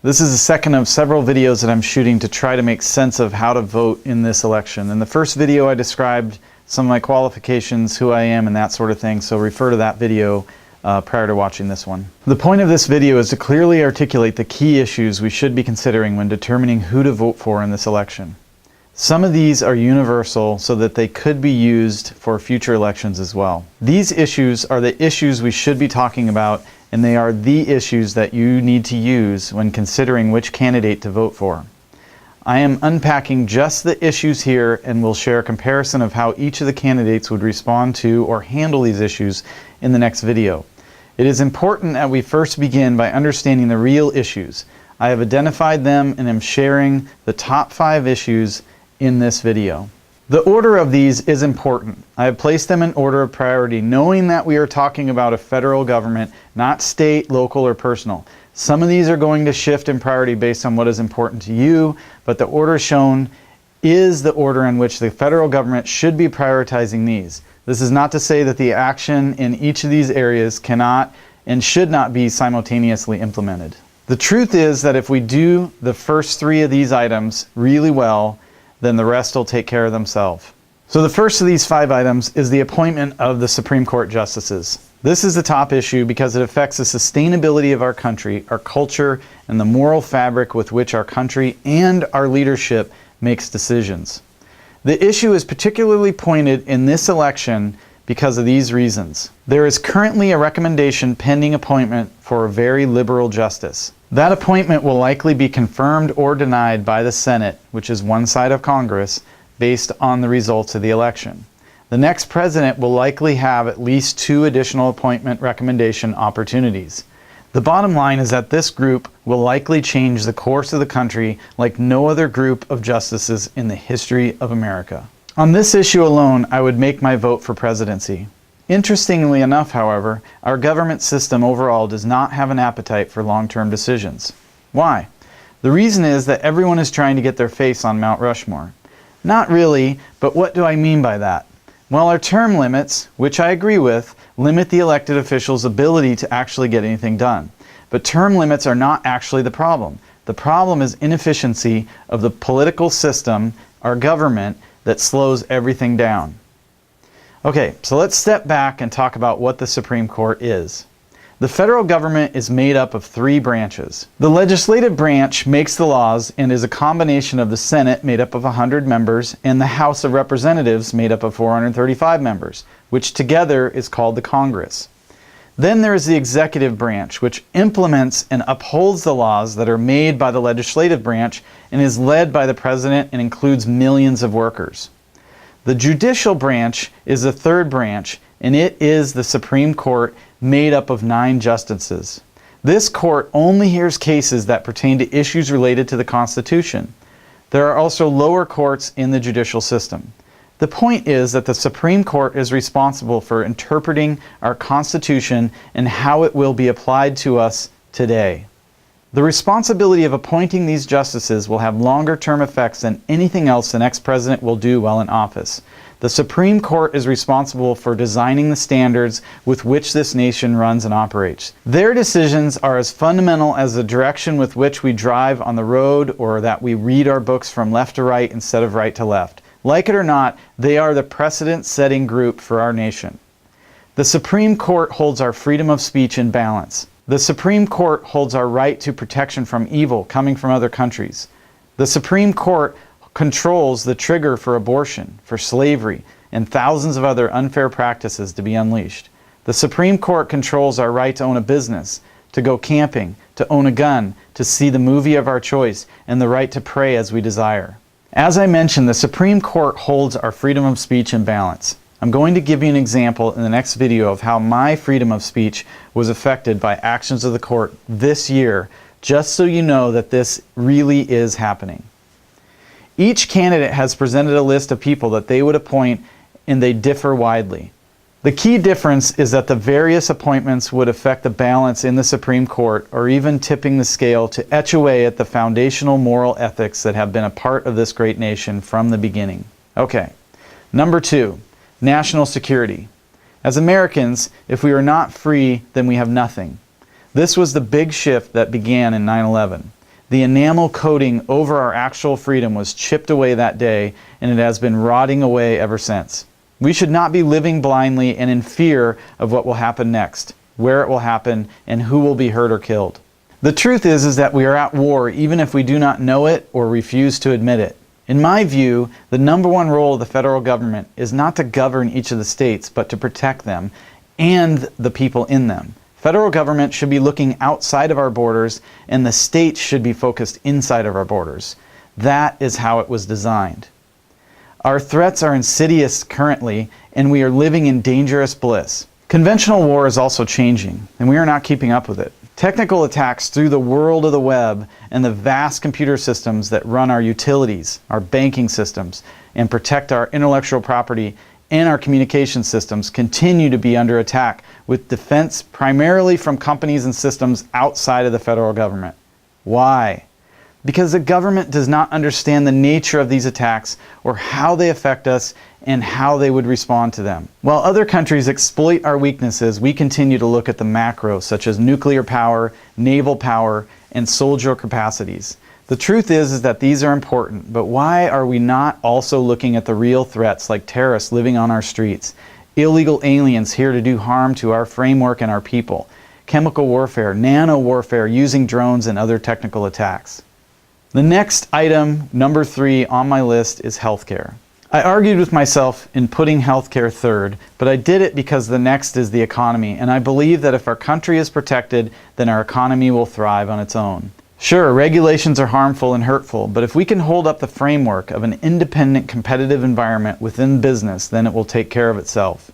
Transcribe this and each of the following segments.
This is the second of several videos that I'm shooting to try to make sense of how to vote in this election. In the first video I described some of my qualifications, who I am, and that sort of thing, so refer to that video prior to watching this one. The point of this video is to clearly articulate the key issues we should be considering when determining who to vote for in this election. Some of these are universal so that they could be used for future elections as well. These issues are the issues we should be talking about, and they are the issues that you need to use when considering which candidate to vote for. I am unpacking just the issues here and will share a comparison of how each of the candidates would respond to or handle these issues in the next video. It is important that we first begin by understanding the real issues. I have identified them and am sharing the top 5 issues in this video. The order of these is important. I have placed them in order of priority, knowing that we are talking about a federal government, not state, local, or personal. Some of these are going to shift in priority based on what is important to you, but the order shown is the order in which the federal government should be prioritizing these. This is not to say that the action in each of these areas cannot and should not be simultaneously implemented. The truth is that if we do the first 3 of these items really well, then the rest will take care of themselves. So the first of these 5 items is the appointment of the Supreme Court justices. This is the top issue because it affects the sustainability of our country, our culture, and the moral fabric with which our country and our leadership makes decisions. The issue is particularly pointed in this election because of these reasons. There is currently a recommendation pending appointment for a very liberal justice. That appointment will likely be confirmed or denied by the Senate, which is one side of Congress, based on the results of the election. The next president will likely have at least 2 additional appointment recommendation opportunities. The bottom line is that this group will likely change the course of the country like no other group of justices in the history of America. On this issue alone, I would make my vote for presidency. Interestingly enough, however, our government system overall does not have an appetite for long-term decisions. Why? The reason is that everyone is trying to get their face on Mount Rushmore. Not really, but what do I mean by that? Well, our term limits, which I agree with, limit the elected officials' ability to actually get anything done. But term limits are not actually the problem. The problem is inefficiency of the political system, our government, that slows everything down. Okay, so let's step back and talk about what the Supreme Court is. The federal government is made up of 3 branches. The legislative branch makes the laws and is a combination of the Senate, made up of 100 members, and the House of Representatives, made up of 435 members, which together is called the Congress. Then there is the executive branch, which implements and upholds the laws that are made by the legislative branch and is led by the president and includes millions of workers. The judicial branch is the 3rd branch, and it is the Supreme Court, made up of 9 justices. This court only hears cases that pertain to issues related to the Constitution. There are also lower courts in the judicial system. The point is that the Supreme Court is responsible for interpreting our Constitution and how it will be applied to us today. The responsibility of appointing these justices will have longer-term effects than anything else the next president will do while in office. The Supreme Court is responsible for designing the standards with which this nation runs and operates. Their decisions are as fundamental as the direction with which we drive on the road or that we read our books from left to right instead of right to left. Like it or not, they are the precedent-setting group for our nation. The Supreme Court holds our freedom of speech in balance. The Supreme Court holds our right to protection from evil coming from other countries. The Supreme Court controls the trigger for abortion, for slavery, and thousands of other unfair practices to be unleashed. The Supreme Court controls our right to own a business, to go camping, to own a gun, to see the movie of our choice, and the right to pray as we desire. As I mentioned, the Supreme Court holds our freedom of speech in balance. I'm going to give you an example in the next video of how my freedom of speech was affected by actions of the court this year, just so you know that this really is happening. Each candidate has presented a list of people that they would appoint, and they differ widely. The key difference is that the various appointments would affect the balance in the Supreme Court, or even tipping the scale to etch away at the foundational moral ethics that have been a part of this great nation from the beginning. Okay, number 2. National security. As Americans, if we are not free, then we have nothing. This was the big shift that began in 9/11. The enamel coating over our actual freedom was chipped away that day, and it has been rotting away ever since. We should not be living blindly and in fear of what will happen next, where it will happen, and who will be hurt or killed. The truth is that we are at war even if we do not know it or refuse to admit it. In my view, the number one role of the federal government is not to govern each of the states, but to protect them and the people in them. Federal government should be looking outside of our borders, and the states should be focused inside of our borders. That is how it was designed. Our threats are insidious currently, and we are living in dangerous bliss. Conventional war is also changing, and we are not keeping up with it. Technical attacks through the world of the web and the vast computer systems that run our utilities, our banking systems, and protect our intellectual property and our communication systems continue to be under attack, with defense primarily from companies and systems outside of the federal government. Why? Because the government does not understand the nature of these attacks or how they affect us and how they would respond to them. While other countries exploit our weaknesses, we continue to look at the macro, such as nuclear power, naval power, and soldier capacities. The truth is that these are important, but why are we not also looking at the real threats like terrorists living on our streets, illegal aliens here to do harm to our framework and our people, chemical warfare, nano warfare using drones and other technical attacks? The next item, number 3 on my list, is healthcare. I argued with myself in putting healthcare third, but I did it because the next is the economy, and I believe that if our country is protected, then our economy will thrive on its own. Sure, regulations are harmful and hurtful, but if we can hold up the framework of an independent, competitive environment within business, then it will take care of itself.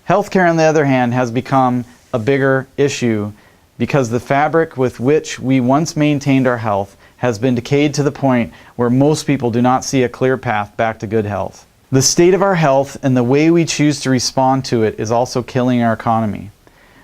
Healthcare, on the other hand, has become a bigger issue because the fabric with which we once maintained our health has been decayed to the point where most people do not see a clear path back to good health. The state of our health and the way we choose to respond to it is also killing our economy.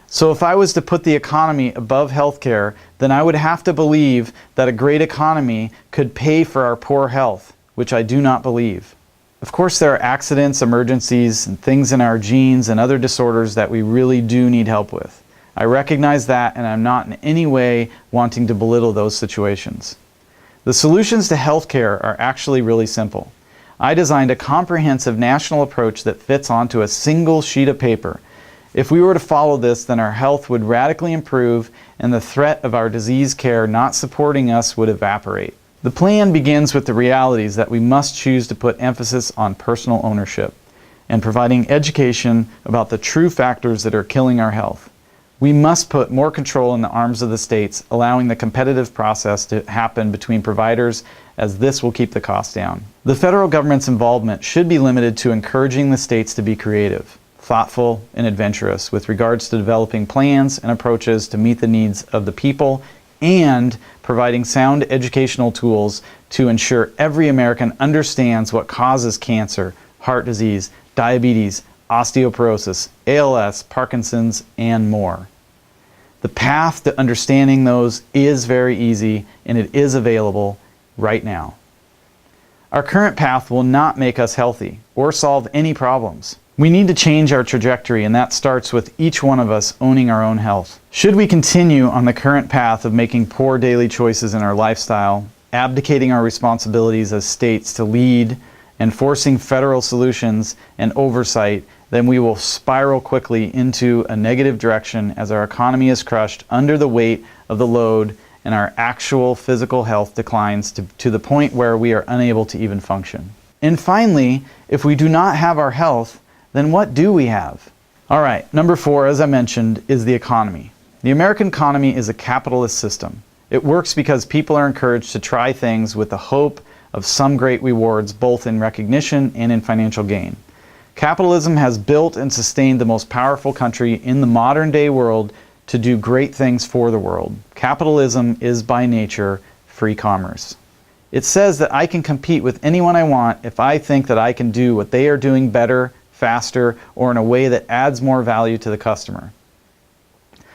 So if I was to put the economy above healthcare, then I would have to believe that a great economy could pay for our poor health, which I do not believe. Of course, there are accidents, emergencies, and things in our genes and other disorders that we really do need help with. I recognize that, and I'm not in any way wanting to belittle those situations. The solutions to healthcare are actually really simple. I designed a comprehensive national approach that fits onto a single sheet of paper. If we were to follow this, then our health would radically improve and the threat of our disease care not supporting us would evaporate. The plan begins with the realities that we must choose to put emphasis on personal ownership and providing education about the true factors that are killing our health. We must put more control in the arms of the states, allowing the competitive process to happen between providers, as this will keep the costs down. The federal government's involvement should be limited to encouraging the states to be creative, thoughtful, and adventurous with regards to developing plans and approaches to meet the needs of the people and providing sound educational tools to ensure every American understands what causes cancer, heart disease, diabetes, osteoporosis, ALS, Parkinson's, and more. The path to understanding those is very easy, and it is available right now. Our current path will not make us healthy or solve any problems. We need to change our trajectory, and that starts with each one of us owning our own health. Should we continue on the current path of making poor daily choices in our lifestyle, abdicating our responsibilities as states to lead, and forcing federal solutions and oversight, then we will spiral quickly into a negative direction as our economy is crushed under the weight of the load and our actual physical health declines to the point where we are unable to even function. And finally, if we do not have our health, then what do we have? All right, number 4, as I mentioned, is the economy. The American economy is a capitalist system. It works because people are encouraged to try things with the hope of some great rewards, both in recognition and in financial gain. Capitalism has built and sustained the most powerful country in the modern day world to do great things for the world. Capitalism is by nature free commerce. It says that I can compete with anyone I want if I think that I can do what they are doing better, faster, or in a way that adds more value to the customer.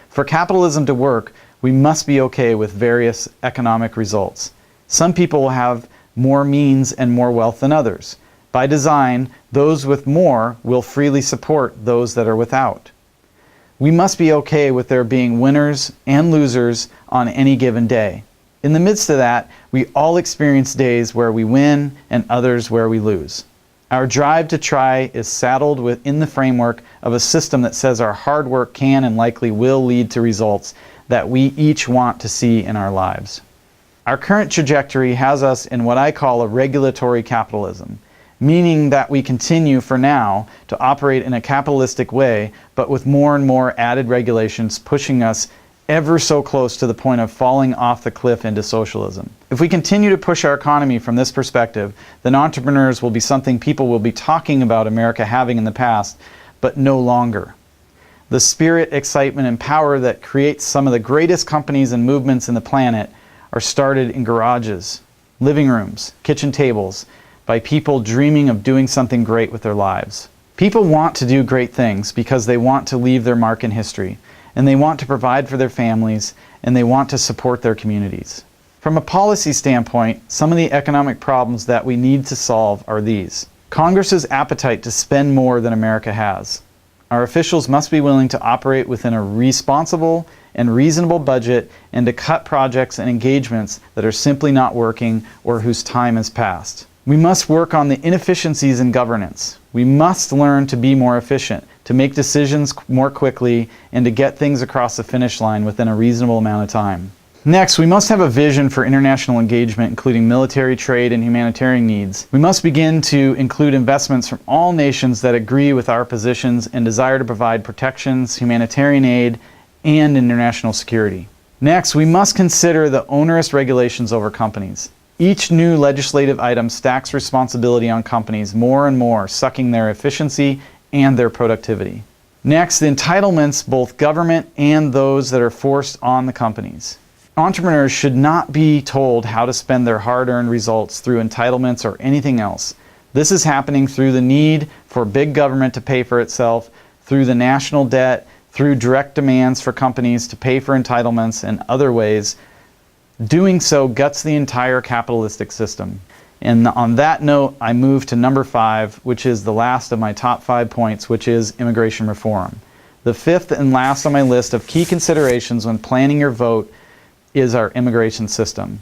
For capitalism to work, we must be okay with various economic results. Some people will have more means and more wealth than others. By design, those with more will freely support those that are without. We must be okay with there being winners and losers on any given day. In the midst of that, we all experience days where we win and others where we lose. Our drive to try is saddled within the framework of a system that says our hard work can and likely will lead to results that we each want to see in our lives. Our current trajectory has us in what I call a regulatory capitalism, meaning that we continue for now to operate in a capitalistic way, but with more and more added regulations pushing us ever so close to the point of falling off the cliff into socialism. If we continue to push our economy from this perspective, then entrepreneurs will be something people will be talking about America having in the past, but no longer. The spirit, excitement, and power that creates some of the greatest companies and movements in the planet are started in garages, living rooms, kitchen tables, by people dreaming of doing something great with their lives. People want to do great things because they want to leave their mark in history, and they want to provide for their families, and they want to support their communities. From a policy standpoint, some of the economic problems that we need to solve are these. Congress's appetite to spend more than America has. Our officials must be willing to operate within a responsible and reasonable budget and to cut projects and engagements that are simply not working or whose time has passed. We must work on the inefficiencies in governance. We must learn to be more efficient, to make decisions more quickly, and to get things across the finish line within a reasonable amount of time. Next, we must have a vision for international engagement, including military, trade, and humanitarian needs. We must begin to include investments from all nations that agree with our positions and desire to provide protections, humanitarian aid, and international security. Next, we must consider the onerous regulations over companies. Each new legislative item stacks responsibility on companies more and more, sucking their efficiency and their productivity. Next, the entitlements, both government and those that are forced on the companies. Entrepreneurs should not be told how to spend their hard-earned results through entitlements or anything else. This is happening through the need for big government to pay for itself, through the national debt, through direct demands for companies to pay for entitlements and other ways. Doing so guts the entire capitalistic system. And on that note, I move to number 5, which is the last of my top 5 points, which is immigration reform. The fifth and last on my list of key considerations when planning your vote is our immigration system.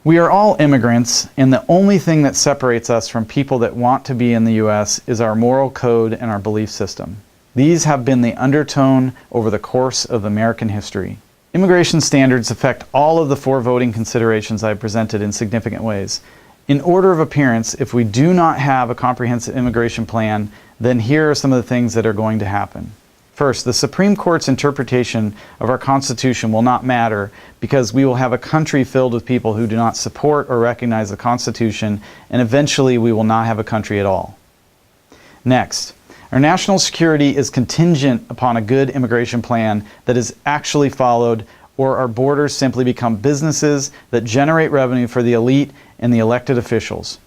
We are all immigrants, and the only thing that separates us from people that want to be in the U.S. is our moral code and our belief system. These have been the undertone over the course of American history. Immigration standards affect all of the 4 voting considerations I presented in significant ways. In order of appearance, if we do not have a comprehensive immigration plan, then here are some of the things that are going to happen. First, the Supreme Court's interpretation of our Constitution will not matter because we will have a country filled with people who do not support or recognize the Constitution, and eventually we will not have a country at all. Next, our national security is contingent upon a good immigration plan that is actually followed, or our borders simply become businesses that generate revenue for the elite and the elected officials,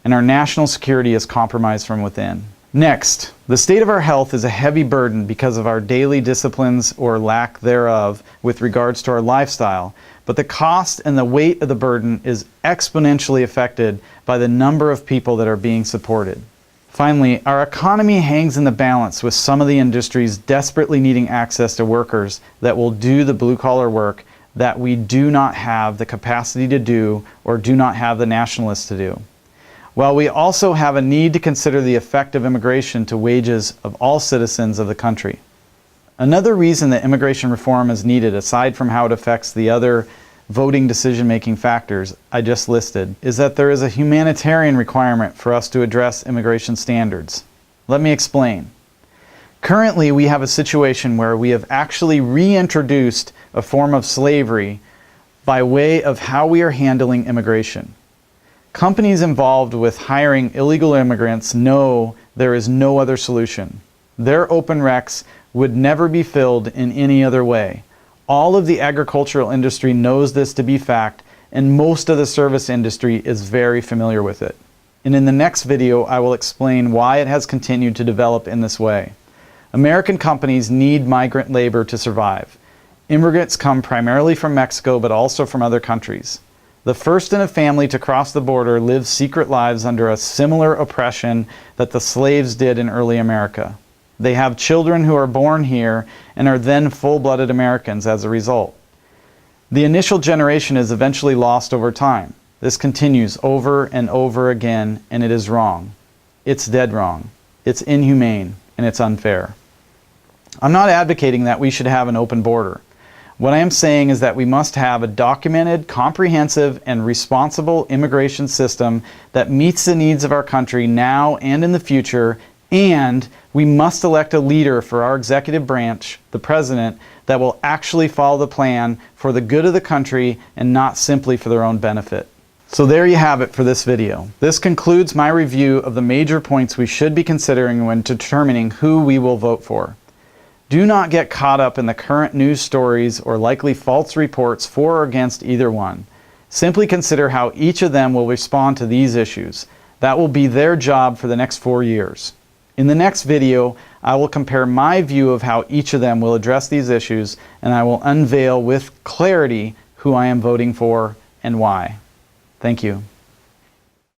and our national security is compromised from within. Next, the state of our health is a heavy burden because of our daily disciplines or lack thereof with regards to our lifestyle, but the cost and the weight of the burden is exponentially affected by the number of people that are being supported. Finally, our economy hangs in the balance with some of the industries desperately needing access to workers that will do the blue-collar work that we do not have the capacity to do or do not have the nationalists to do. While we also have a need to consider the effect of immigration to wages of all citizens of the country. Another reason that immigration reform is needed, aside from how it affects the other voting decision-making factors I just listed, is that there is a humanitarian requirement for us to address immigration standards. Let me explain. Currently, we have a situation where we have actually reintroduced a form of slavery by way of how we are handling immigration. Companies involved with hiring illegal immigrants know there is no other solution. Their open recs would never be filled in any other way. All of the agricultural industry knows this to be fact, and most of the service industry is very familiar with it. And in the next video, I will explain why it has continued to develop in this way. American companies need migrant labor to survive. Immigrants come primarily from Mexico, but also from other countries. The first in a family to cross the border lives secret lives under a similar oppression that the slaves did in early America. They have children who are born here and are then full-blooded Americans as a result. The initial generation is eventually lost over time. This continues over and over again, and it is wrong. It's dead wrong. It's inhumane, and it's unfair. I'm not advocating that we should have an open border. What I am saying is that we must have a documented, comprehensive, and responsible immigration system that meets the needs of our country now and in the future, and we must elect a leader for our executive branch, the president, that will actually follow the plan for the good of the country and not simply for their own benefit. So there you have it for this video. This concludes my review of the major points we should be considering when determining who we will vote for. Do not get caught up in the current news stories or likely false reports for or against either one. Simply consider how each of them will respond to these issues. That will be their job for the next 4 years. In the next video, I will compare my view of how each of them will address these issues, and I will unveil with clarity who I am voting for and why. Thank you.